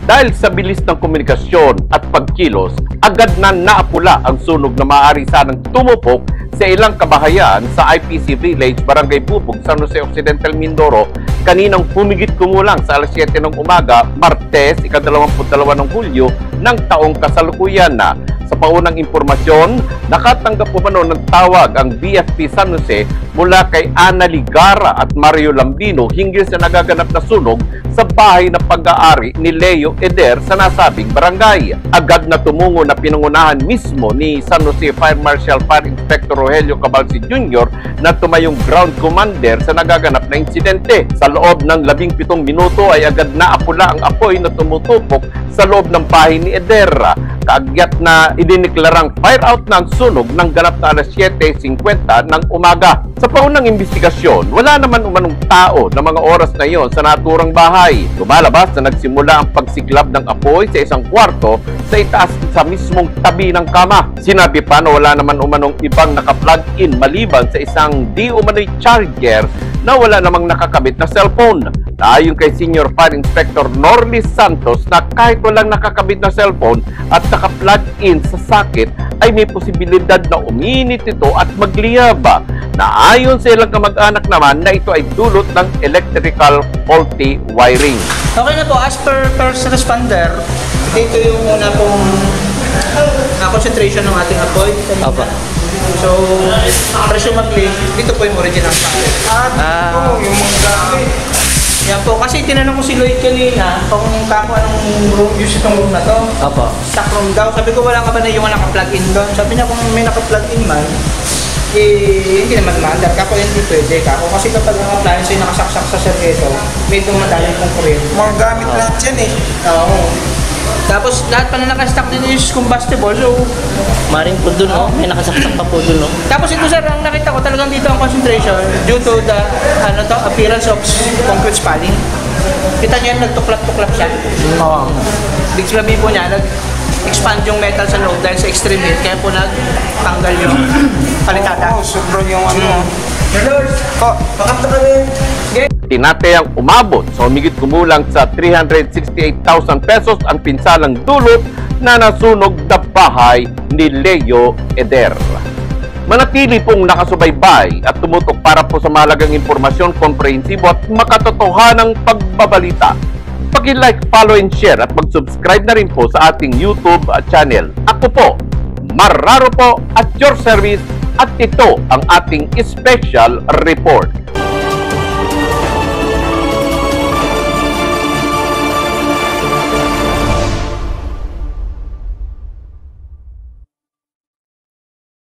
Dahil sa bilis ng komunikasyon at pagkilos, agad na naapula ang sunog na maaari sanang tumupok sa ilang kabahayan sa IPC Village, Barangay Bubog, San Jose Occidental, Mindoro, kaninang humigit kumulang sa alas 7 ng umaga, Martes, ika-22 ng Hulyo ng taong kasalukuyan na. Sa paunang impormasyon, nakatanggap umano ng tawag ang BFP San Jose mula kay Ana Ligara at Mario Lambino hinggil sa nagaganap na sunog sa bahay na pag-aari ni Leo Eder sa nasabing barangay. Agad na tumungo na pinangunahan mismo ni San Jose Fire Marshal Fire Inspector Rogelio Cabalsi Jr. na tumayong ground commander sa nagaganap na insidente. Sa loob ng 17 minuto ay agad na apula ang apoy na tumutupok sa loob ng bahay ni Eder. Kaagyat na idineklarang fire out na ang sunog ng ganap na alas 7:50 ng umaga. Sa paunang investigasyon, wala naman umanong tao na mga oras na iyon sa naturang bahay. Lumalabas na nagsimula ang pagsiklab ng apoy sa isang kwarto sa itaas sa mismong tabi ng kama. Sinabi pa na wala naman umanong ibang naka-plug-in maliban sa isang di umano'y charger na wala namang nakakabit na cellphone. Ayon kay Senior Fire Inspector Norlis Santos na kahit walang nakakabit na cellphone at naka-plug-in sa socket ay may posibilidad na uminit ito at magliyab. Na ayon sa ilang kamag-anak naman na ito ay dulot ng electrical faulty wiring. Okay na po, as per first responder, dito yung una pong concentration ng ating apoy. So, presumably, dito po yung original socket. Yung mga gamit. Yan po, kasi tinanong ko si Lloyd kanina kung kako anong room, use itong room na to. Stock room daw. Sabi ko, wala ka ba na yung naka-plug-in doon? Sabi niya, kung may naka-plug-in man, hindi naman maandar. Kako hindi pwede. Kako kasi kapag ang appliance ay nakasaksak sa serketo, may dumadalang pong kuryente. Mga gamit lahat yan eh. Oo. Tapos lahat pa na nakastock dito is combustible, so maring po dun, no? May nakasaksak pa po dun, no? Tapos ito sir, ang nakita ko talagang dito ang concentration due to the appearance of concrete spalling. Kita niyo yan, nagtuklap-tuklap siya. Big sabihin po niya, nag-expand yung metal sa loob dahil sa extreme heat, kaya po nagtanggal yung palitada. Sobrang yung ano. Bakit na kami? Tinatayang umabot sa humigit kumulang sa 368,000 pesos ang pinsalang dulot na nasunog na bahay ni Leo Eder. Manatili pong nakasubaybay at tumutok para po sa mahalagang impormasyon, komprehensibo at makatotohanang pagbabalita. Pag-like, follow and share at mag-subscribe na rin po sa ating YouTube channel. Ako po, Marraro po at your service, at ito ang ating special report.